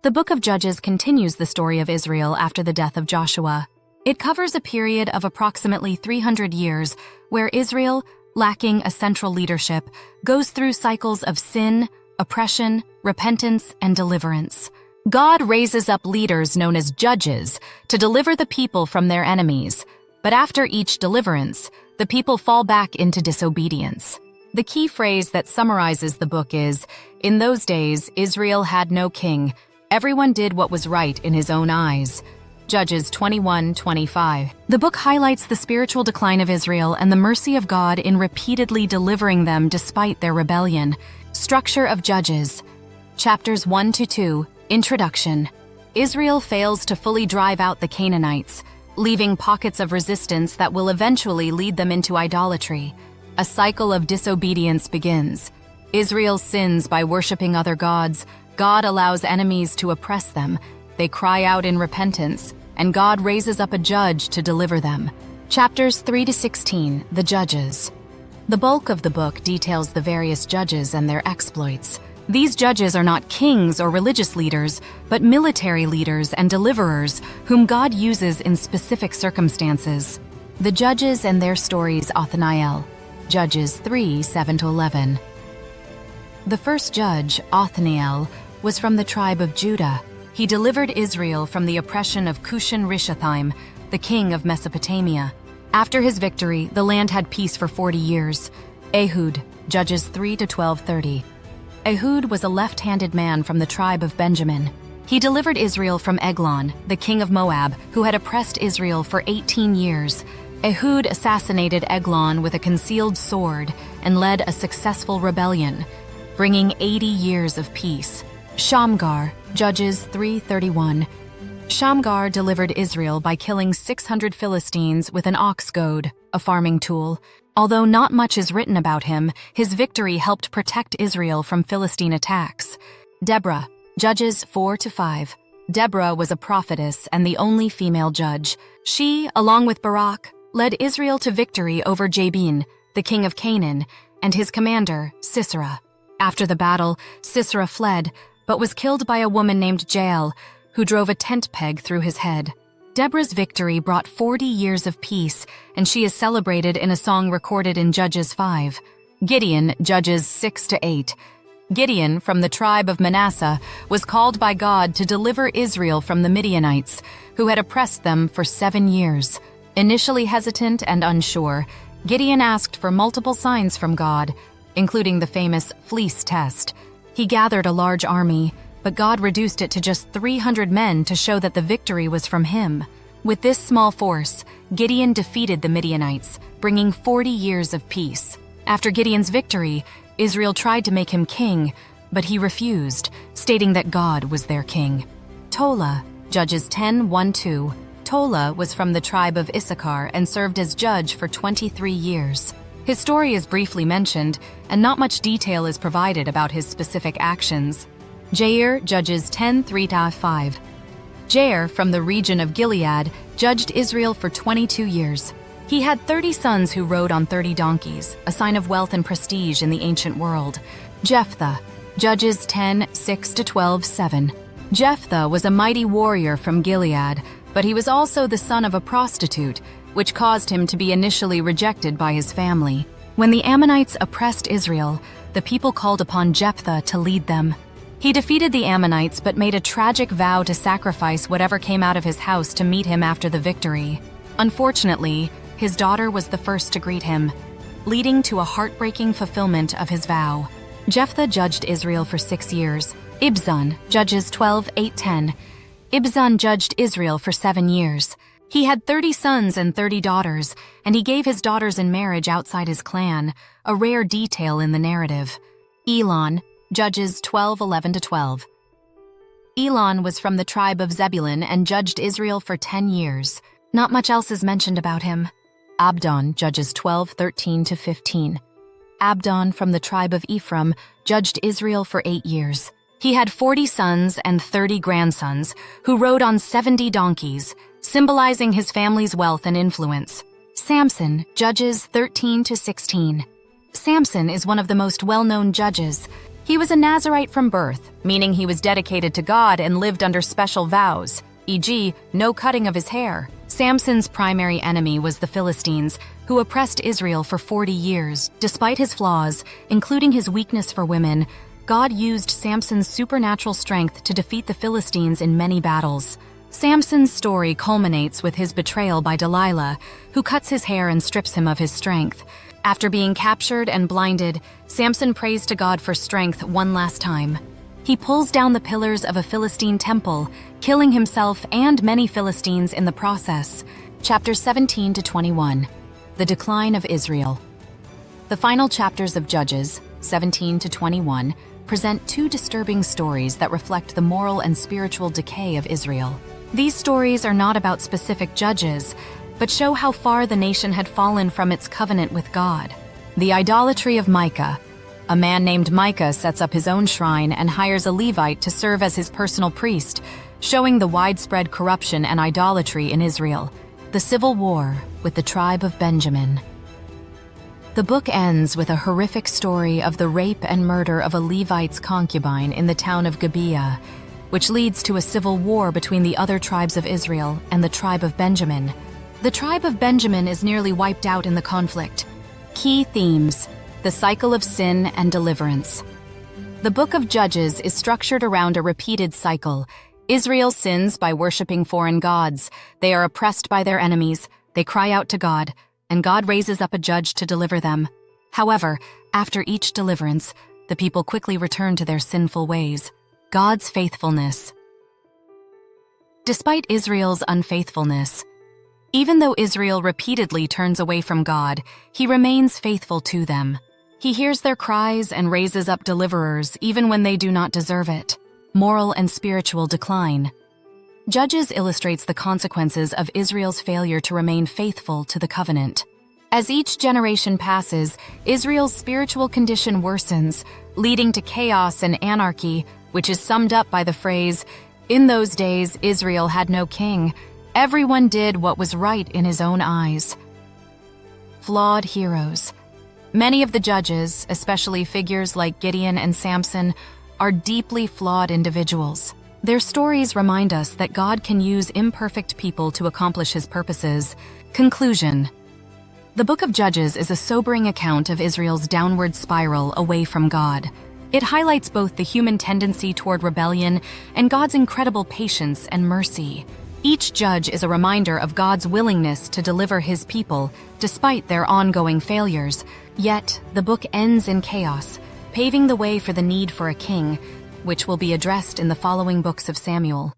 The book of Judges continues the story of Israel after the death of Joshua. It covers a period of approximately 300 years where Israel, lacking a central leadership, goes through cycles of sin, oppression, repentance, and deliverance. God raises up leaders known as judges to deliver the people from their enemies, but after each deliverance, the people fall back into disobedience. The key phrase that summarizes the book is, "In those days, Israel had no king. Everyone did what was right in his own eyes." Judges 21:25. The book highlights the spiritual decline of Israel and the mercy of God in repeatedly delivering them despite their rebellion. Structure of Judges. Chapters 1-2. Introduction. Israel fails to fully drive out the Canaanites, leaving pockets of resistance that will eventually lead them into idolatry. A cycle of disobedience begins. Israel sins by worshiping other gods. God allows enemies to oppress them. They cry out in repentance, and God raises up a judge to deliver them. Chapters 3-16, The Judges. The bulk of the book details the various judges and their exploits. These judges are not kings or religious leaders, but military leaders and deliverers whom God uses in specific circumstances. The judges and their stories. Othniel. Judges 3:7-11. The first judge, Othniel, was from the tribe of Judah. He delivered Israel from the oppression of Cushan-Rishathaim, the king of Mesopotamia. After his victory, the land had peace for 40 years. Ehud, Judges 3-12-30. Ehud was a left-handed man from the tribe of Benjamin. He delivered Israel from Eglon, the king of Moab, who had oppressed Israel for 18 years. Ehud assassinated Eglon with a concealed sword and led a successful rebellion, bringing 80 years of peace. Shamgar, Judges 3:31. Shamgar delivered Israel by killing 600 Philistines with an ox goad, a farming tool. Although not much is written about him, his victory helped protect Israel from Philistine attacks. Deborah, Judges 4-5. Deborah was a prophetess and the only female judge. She, along with Barak, led Israel to victory over Jabin, the king of Canaan, and his commander, Sisera. After the battle, Sisera fled, but was killed by a woman named Jael, who drove a tent peg through his head. Deborah's victory brought 40 years of peace, and she is celebrated in a song recorded in Judges 5. Gideon, Judges 6-8. Gideon, from the tribe of Manasseh, was called by God to deliver Israel from the Midianites, who had oppressed them for 7 years. Initially hesitant and unsure, Gideon asked for multiple signs from God, including the famous fleece test. He gathered a large army, but God reduced it to just 300 men to show that the victory was from him. With this small force, Gideon defeated the Midianites, bringing 40 years of peace. After Gideon's victory, Israel tried to make him king, but he refused, stating that God was their king. Tola, Judges 10:1-2. Tola was from the tribe of Issachar and served as judge for 23 years. His story is briefly mentioned, and not much detail is provided about his specific actions. Jair, Judges 10:3-5. Jair, from the region of Gilead, judged Israel for 22 years. He had 30 sons who rode on 30 donkeys, a sign of wealth and prestige in the ancient world. Jephthah, Judges 10:6-12-7. Jephthah was a mighty warrior from Gilead, but he was also the son of a prostitute, which caused him to be initially rejected by his family. When the Ammonites oppressed Israel, the people called upon Jephthah to lead them. He defeated the Ammonites but made a tragic vow to sacrifice whatever came out of his house to meet him after the victory. Unfortunately, his daughter was the first to greet him, leading to a heartbreaking fulfillment of his vow. Jephthah judged Israel for 6 years. Ibzan, Judges 12:8-10. Ibzan judged Israel for 7 years. He had 30 sons and 30 daughters, and he gave his daughters in marriage outside his clan, a rare detail in the narrative. Elon, Judges 12:11-12. Elon was from the tribe of Zebulun and judged Israel for 10 years. Not much else is mentioned about him. Abdon, Judges 12:13-15. Abdon, from the tribe of Ephraim, judged Israel for 8 years. He had 40 sons and 30 grandsons who rode on 70 donkeys, symbolizing his family's wealth and influence. Samson, Judges 13-16. Samson is one of the most well-known judges. He was a Nazirite from birth, meaning he was dedicated to God and lived under special vows, e.g., no cutting of his hair. Samson's primary enemy was the Philistines, who oppressed Israel for 40 years. Despite his flaws, including his weakness for women, God used Samson's supernatural strength to defeat the Philistines in many battles. Samson's story culminates with his betrayal by Delilah, who cuts his hair and strips him of his strength. After being captured and blinded, Samson prays to God for strength one last time. He pulls down the pillars of a Philistine temple, killing himself and many Philistines in the process. Chapters 17 to 21. The decline of Israel. The final chapters of Judges, 17 to 21, present two disturbing stories that reflect the moral and spiritual decay of Israel. These stories are not about specific judges, but show how far the nation had fallen from its covenant with God. The idolatry of Micah. A man named Micah sets up his own shrine and hires a Levite to serve as his personal priest, showing the widespread corruption and idolatry in Israel. The civil war with the tribe of Benjamin. The book ends with a horrific story of the rape and murder of a Levite's concubine in the town of Gibeah, which leads to a civil war between the other tribes of Israel and the tribe of Benjamin. The tribe of Benjamin is nearly wiped out in the conflict. Key themes: the cycle of sin and deliverance. The book of Judges is structured around a repeated cycle. Israel sins by worshiping foreign gods. They are oppressed by their enemies. They cry out to God, and God raises up a judge to deliver them. However, after each deliverance, the people quickly return to their sinful ways. God's faithfulness. Despite Israel's unfaithfulness, even though Israel repeatedly turns away from God, he remains faithful to them. He hears their cries and raises up deliverers even when they do not deserve it. Moral and spiritual decline. Judges illustrates the consequences of Israel's failure to remain faithful to the covenant. As each generation passes, Israel's spiritual condition worsens, leading to chaos and anarchy, which is summed up by the phrase, "In those days, Israel had no king. Everyone did what was right in his own eyes." Flawed heroes. Many of the judges, especially figures like Gideon and Samson, are deeply flawed individuals. Their stories remind us that God can use imperfect people to accomplish his purposes. Conclusion. The book of Judges is a sobering account of Israel's downward spiral away from God. It highlights both the human tendency toward rebellion and God's incredible patience and mercy. Each judge is a reminder of God's willingness to deliver his people despite their ongoing failures. Yet, the book ends in chaos, paving the way for the need for a king, which will be addressed in the following books of Samuel.